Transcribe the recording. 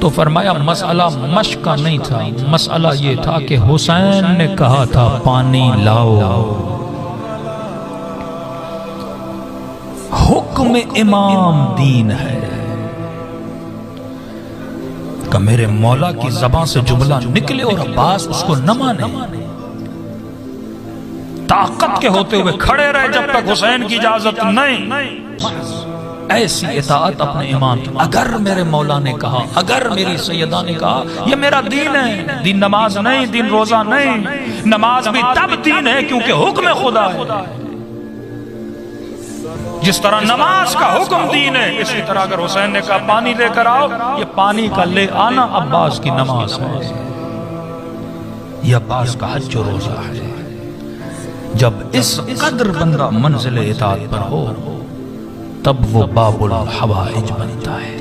تو فرمایا مسئلہ مشق کا نہیں تھا، مسئلہ یہ تھا کہ حسین نے کہا تھا پانی لاؤ۔ حکم امام دین ہے کہ میرے مولا کی زبان سے جملہ نکلے اور عباس اس کو نہ مانے، طاقت کے ہوتے ہوئے کھڑے رہے جب تک حسین کی اجازت نہیں۔ ایسی اطاعت اپنے امام کی۔ اگر میرے مولا نے کہا، اگر میری سیدہ نے کہا، یہ میرا دین ہے، دین نماز نہیں، دین روزہ نہیں، نماز بھی تب دین ہے کیونکہ حکم خدا ہے۔ جس طرح نماز کا حکم دین ہے، اسی طرح اگر حسین نے کہا پانی لے کر آؤ، یہ پانی کا لے آنا عباس کی نماز ہے، یہ عباس کا حج و روزہ ہے۔ جب اس قدر بندہ منزل اطاعت پر ہو تب وہ باب الحوائج بنتا ہے۔